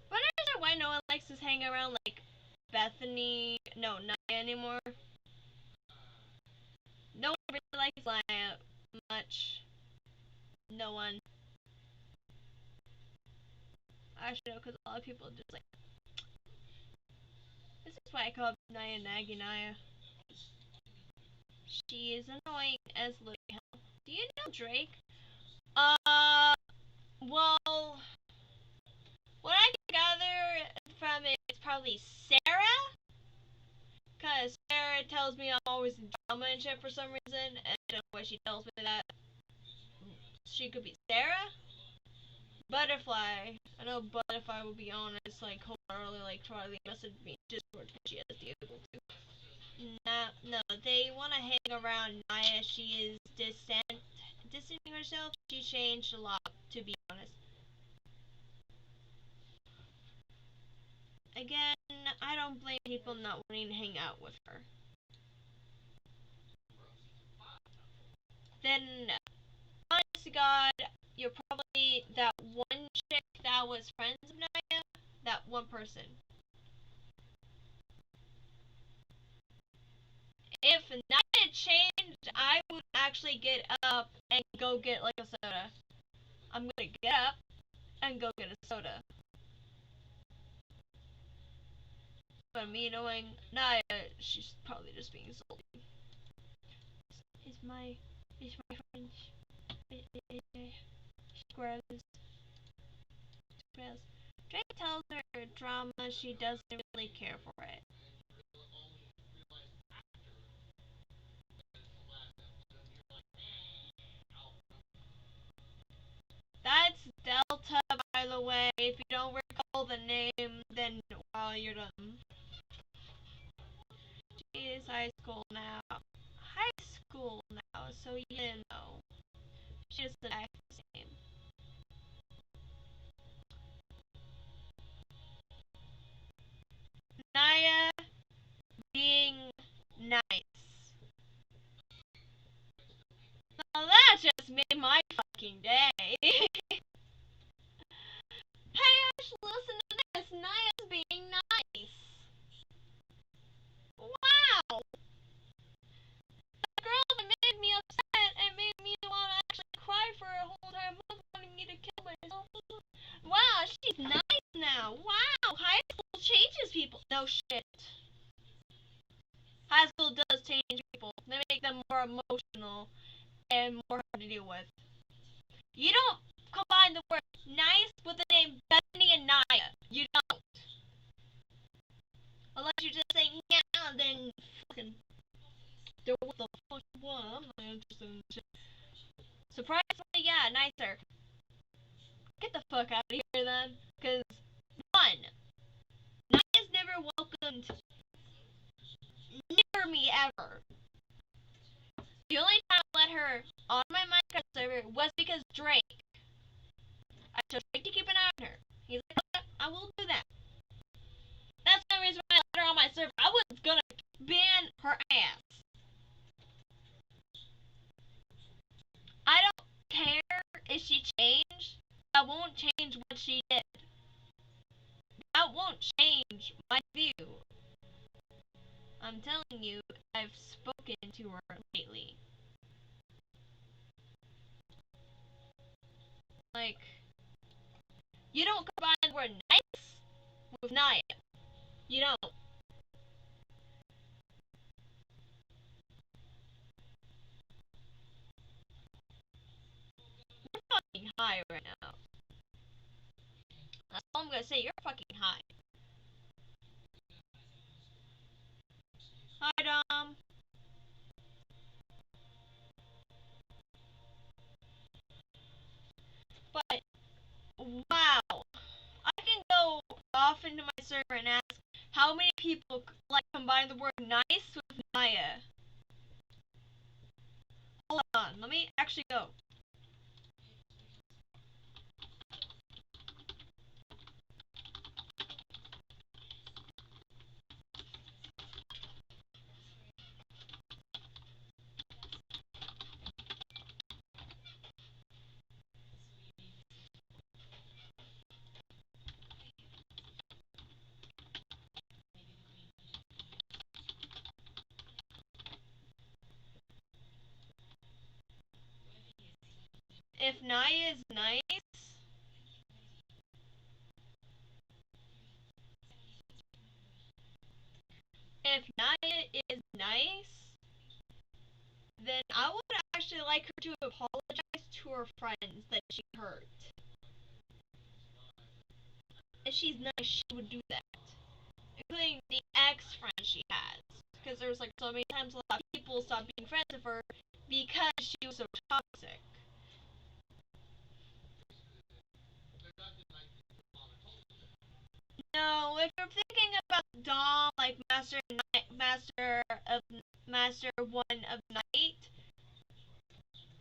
But I don't know why no one likes to hang around like Bethany. No, not anymore. No one really likes Laya much. No one. Actually, no, because a lot of people just like. This is why I call Naya Nagi Naya. She is annoying as Louis Hell. Do you know Drake? Well, what I can gather from it is probably Sarah. Because Sarah tells me I'm always in drama and shit for some reason. And I don't know why she tells me that. She could be Sarah. Butterfly. I know Butterfly will be honest, like, wholeheartedly, like, totally messaged me Discord because she has the able to. No, they want to hang around Naya. She is distancing herself. She changed a lot, to be honest. Again, I don't blame people not wanting to hang out with her. Then, honest to God, you're probably that one chick that was friends with Naya. That one person. If Naya changed, I would actually get up and go get like a soda. I'm gonna get up and go get a soda. But me knowing Naya, she's probably just being salty. Is my friend Squirrels. Drake tells her drama she doesn't really care for it. That's Delta, by the way. If you don't recall the name, then well, you're dumb. She is high school now. High school now, so you know. She doesn't act the same. Naya being nice. Now that just made my fucking day. Hey Wow, she's nice now. Wow, high school changes people. No shit. High school does change people. They make them more emotional and more hard to deal with. You don't combine the word nice with the name Bethany and Naya. You don't. Unless you're just saying yeah, then fucking do what the fuck you want. I'm not interested in shit. Surprisingly, yeah, nicer. Get the fuck out of here then. Cause one, Naya's never welcomed near me ever. The only time I let her on my Minecraft server was because Drake. I told Drake to keep an eye on her. He's like, okay, I will do that. That's the reason why I let her on my server. I was gonna ban her ass. I don't care if she changed. That won't change what she did. That won't change my view. I'm telling you, I've spoken to her lately. Like, you don't combine the word nice with Naya. You don't. You're fucking high right now. That's all I'm gonna say. You're fucking high. Hi, Dom. But, wow. I can go off into my server and ask how many people like combine the word nice with Naya. Hold on. Let me actually go. If Naya is nice, if Naya is nice, then I would actually like her to apologize to her friends that she hurt. If she's nice, she would do that. Including the ex-friends she has. Because there's like so many times a lot of people stopped being friends with her because she was so toxic. No, if you're thinking about Dom, like Master One of Night,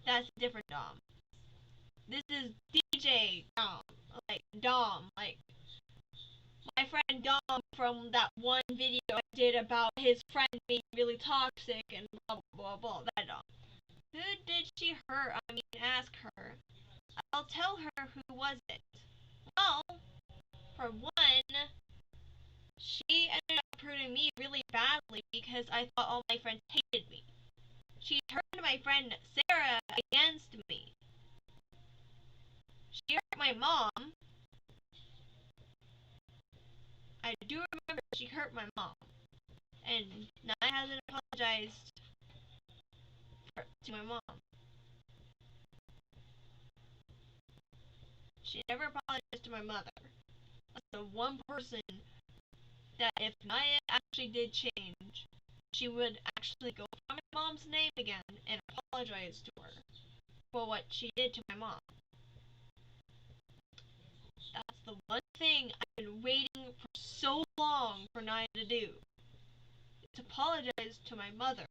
that's a different Dom. This is DJ Dom, like my friend Dom from that one video I did about his friend being really toxic and blah blah blah. That Dom. Who did she hurt? I mean, ask her. I'll tell her who was it. Well, for one, she ended up hurting me really badly because I thought all my friends hated me. She turned my friend Sarah against me. She hurt my mom. I do remember she hurt my mom. And Naya hasn't apologized to my mom. She never apologized to my mother. That's the one person that if Naya actually did change, she would actually go for my mom's name again and apologize to her for what she did to my mom. That's the one thing I've been waiting for so long for Naya to do. To apologize to my mother.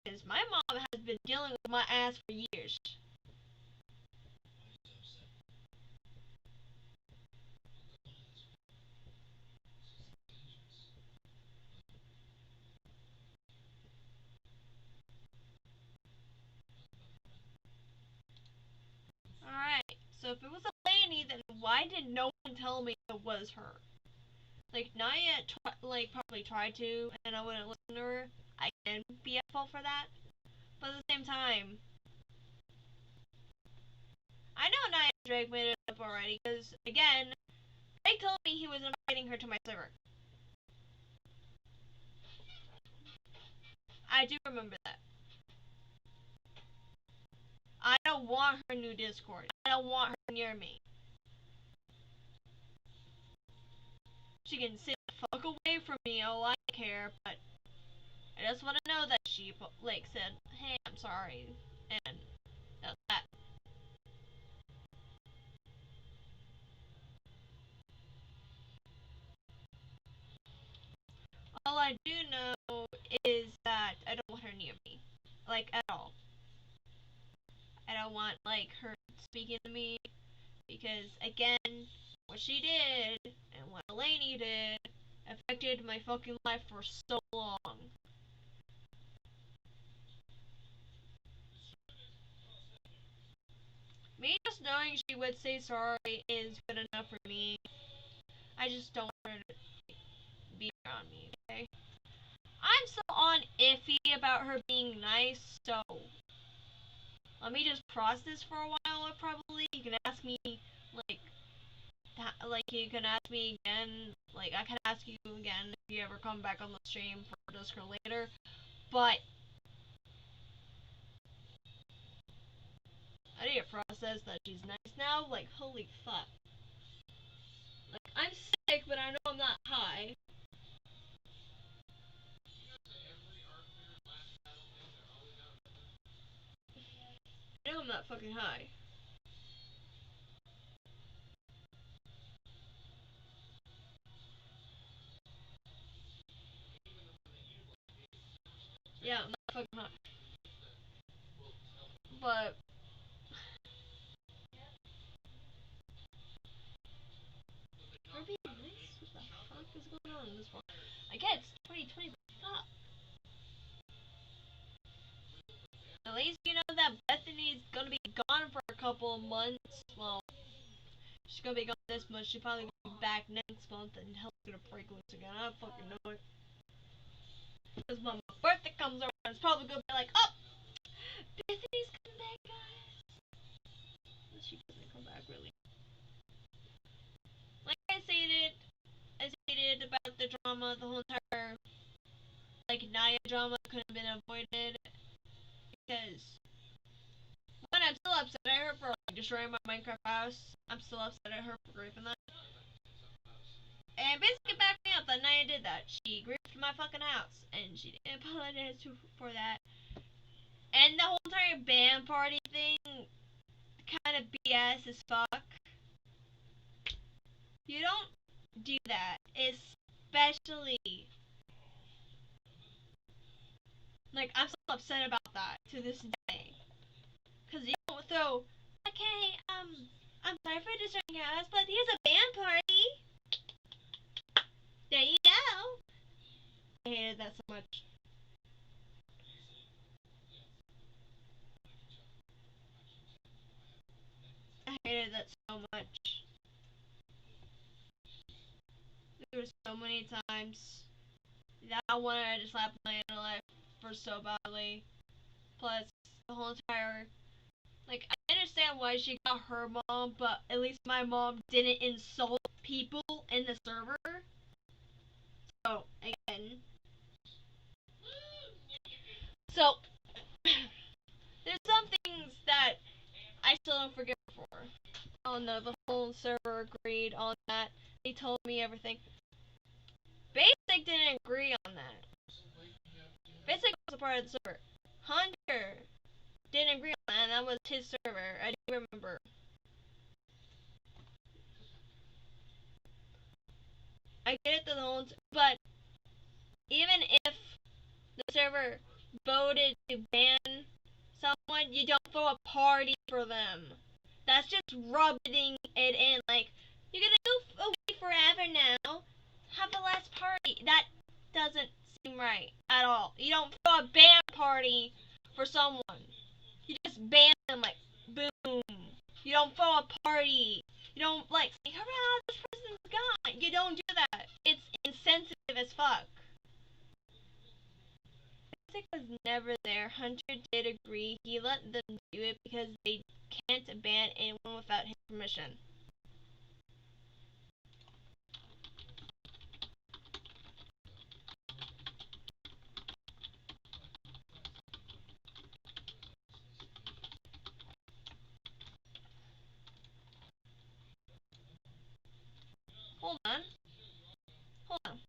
Because my mom has been dealing with my ass for years. Alright, so if it was a lady, then why did no one tell me it was her? Like, Naya, probably tried to, and I wouldn't listen to her. I can be at fault for that. But at the same time, I know Nia and Drake made it up already, because, again, Drake told me he was inviting her to my server. I do remember that. I don't want her new Discord. I don't want her near me. She can sit the fuck away from me, oh I don't care, but I just want to know that she, like, said, hey, I'm sorry, and that's that. All I do know is that I don't want her near me. Like, at all. I don't want, like, her speaking to me, because, again, what she did, and what Eleni did, affected my fucking life for so long. Me just knowing she would say sorry is good enough for me. I just don't want her to be around me, okay? I'm still on iffy about her being nice, so let me just process this for a while. Probably you can ask me like you can ask me again. Like I can ask you again if you ever come back on the stream for Discord later. But I need to process that she's nice now. Like holy fuck. Like I'm sick, but I know I'm not high. I know I'm not fucking high. Yeah, I'm not fucking high. But we're being nice. What the fuck is going on in this one? I get it's 2020, but fuck. At least you know that Bethany's gonna be gone for a couple of months. Well, she's gonna be gone this month. She's probably gonna be back next month, and hell's gonna break loose again. I fucking know it. Because when my birthday comes around, it's probably gonna be like, oh, Bethany's coming back, guys. But she doesn't come back really. Like I stated about the drama, the whole entire like Naya drama could have been avoided because one, I'm still upset at her for like destroying my Minecraft house. I'm still upset at her for griefing that. And basically backed me up that Naya did that. She griefed my fucking house, and she didn't apologize for that. And the whole entire band party thing, kind of BS as fuck. You don't do that, especially. Like, I'm so upset about that to this day. Because you don't throw, okay, I'm sorry for destroying your house, but here's a band party. There you go. I hated that so much. I hated that so much. There were so many times that I wanted to slap my intellect for so badly. Plus, the whole entire like I understand why she got her mom, but at least my mom didn't insult people in the server. So again, so there's some things that I still don't forgive her for. Oh no, the whole server agreed on that. They told me everything. Basic didn't agree on that. Basic was a part of the server. Hunter didn't agree on that, and that was his server. I do remember. I get it the whole, but even if the server voted to ban someone, you don't throw a party for them. That's just rubbing it in. Like you're gonna go away forever now. Have a last party. That doesn't seem right at all. You don't throw a band party for someone. You just ban them like boom. You don't throw a party. You don't like say hurrah, this person's gone. You don't do that. It's insensitive as fuck. Isaac was never there. Hunter did agree. He let them do it because they can't ban anyone without his permission. Hold on. Hold on.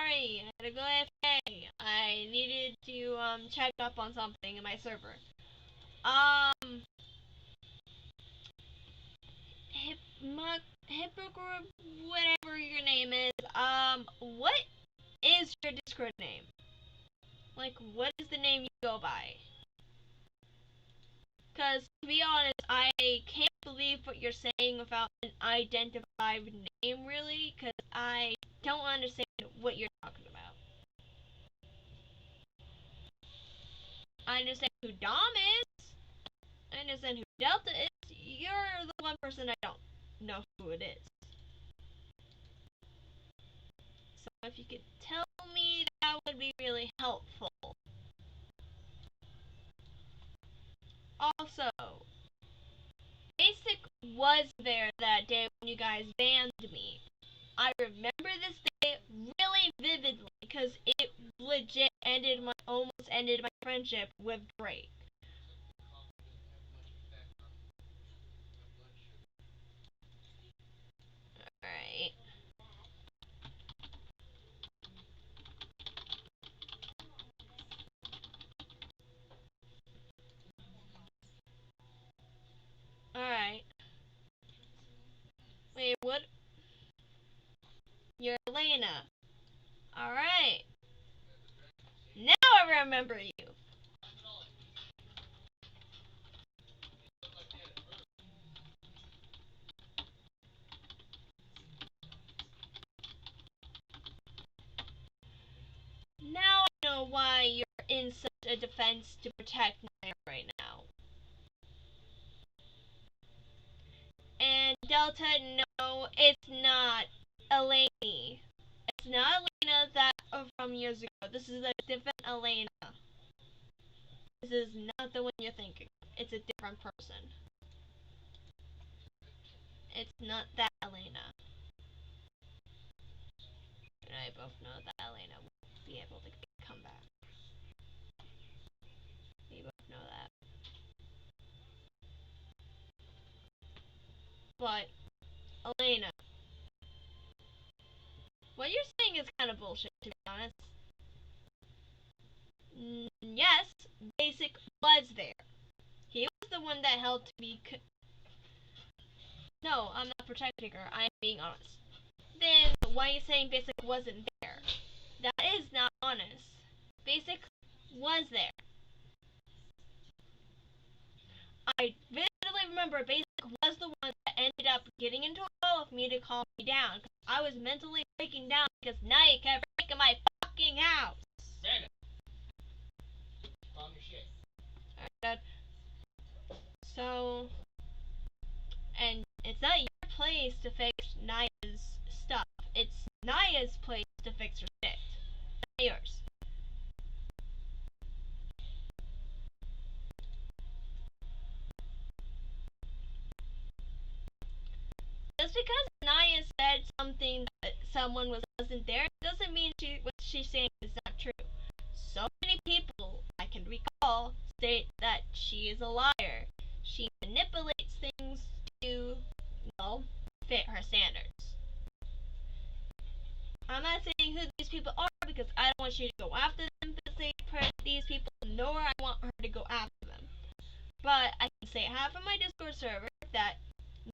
sorry, I had to go AFK. I needed to check up on something in my server. Hippogroup, whatever your name is, what is your Discord name? Like, what is the name you go by? Because, to be honest, I can't believe what you're saying without an identified name, really, because I don't understand what you're talking about. I understand who Dom is. I understand who Delta is. You're the one person I don't know who it is. So if you could tell me, that would be really helpful. Also, Basic was there that day when you guys banned me. I remember this day really vividly because it legit almost ended my friendship with Drake. Alright. Alright. Wait, what? You're Elena. Alright. Now I remember you. Now I know why you're in such a defense to protect Naya right now. And Delta, no, it's not Eleni. It's not Elena that from years ago. This is a different Elena. This is not the one you're thinking. It's a different person. It's not that Elena. And I both know that Elena won't be able to come back. We both know that. But, Elena, what you're saying is kind of bullshit, to be honest. Yes, Basic was there. He was the one that helped me. No, I'm not protecting her. I'm being honest. Then why are you saying Basic wasn't there? That is not honest. Basic was there. I vividly remember Basic was the one that ended up getting into a call with me to calm me down. I was mentally breaking down because Naya kept breaking my fucking house. Random. Calm your shit. Alright, so, and it's not your place to fix Naya's stuff. It's Naya's place to fix her shit. Not yours. Just because Naya said something that someone wasn't there doesn't mean what she's saying is not true. So many people I can recall state that she is a liar. She manipulates things to, fit her standards. I'm not saying who these people are because I don't want you to go after them because these people, nor I want her to go after them. But I can say half of my Discord server that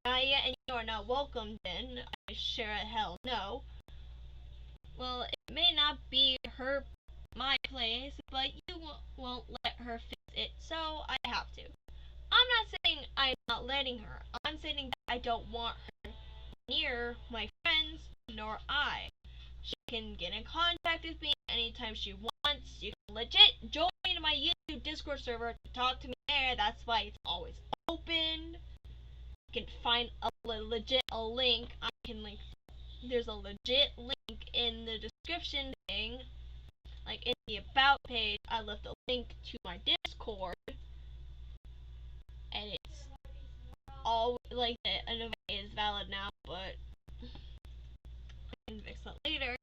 Naya and you are not welcomed in. I sure as hell no. Well, it may not be my place, but you won't let her fix it, so I have to. I'm not saying I'm not letting her. I'm saying that I don't want her near my friends, nor I. She can get in contact with me anytime she wants. You can legit join my YouTube Discord server to talk to me there. That's why it's always open. You can find a link. I can link. There's a legit link in the description thing. Like in the about page, I left a link to my Discord. And it's all like the invite is valid now, but I can fix that later.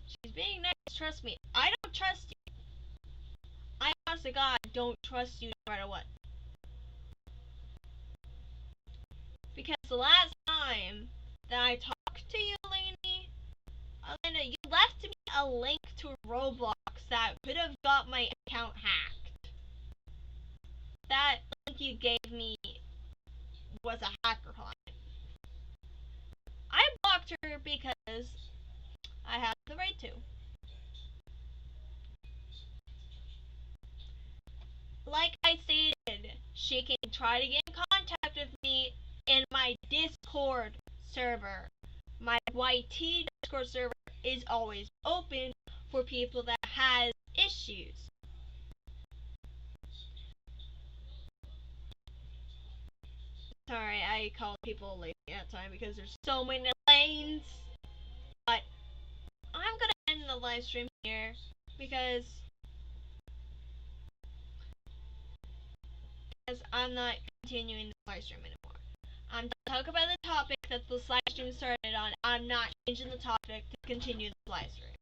She's being nice, trust me. I don't trust you. I honest to God don't trust you no matter what. Because the last time that I talked to you, Lainey, Elena, you left me a link to Roblox that could have got my account hacked. That link you gave me was a hacker client. I blocked her because I have the right to. Like I stated, she can try to get in contact with me in my Discord server. My YT Discord server is always open for people that has issues. Sorry, I called people lazy at time because there's so many lanes. But I'm gonna end the live stream here because I'm not continuing the live stream anymore. I'm done talking about the topic that this live stream started on. I'm not changing the topic to continue the live stream.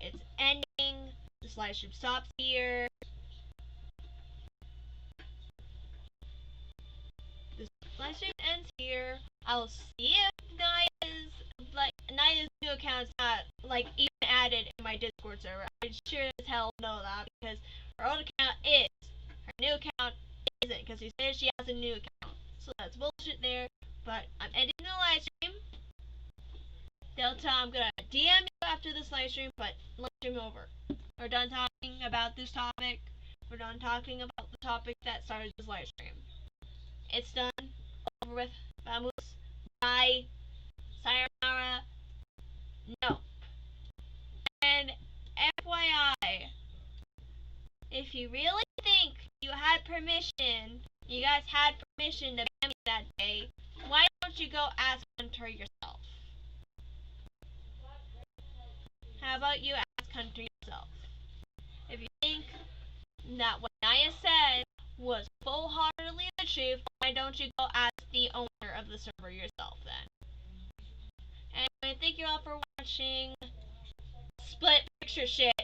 It's ending. This live stream stops here. This live stream ends here. I'll see if Naya's new account's not even added in my Discord server. I sure as hell know that because her old account is. Her new account isn't because she says she has a new account. So that's bullshit there. But I'm ending the live stream. Delta, I'm gonna DM you after this live stream, but live stream over. We're done talking about this topic. We're done talking about the topic that started this live stream. It's done. Over with. Vamos. Bye. Sayonara. No. And FYI, if you really think you had permission, you guys had permission to ban me that day, why don't you go ask Hunter yourself? How about you ask Hunter yourself? If you think that what Naya said was full-heartedly the truth, why don't you go ask the owner of the server yourself then? Anyway, thank you all for watching. Split picture shit.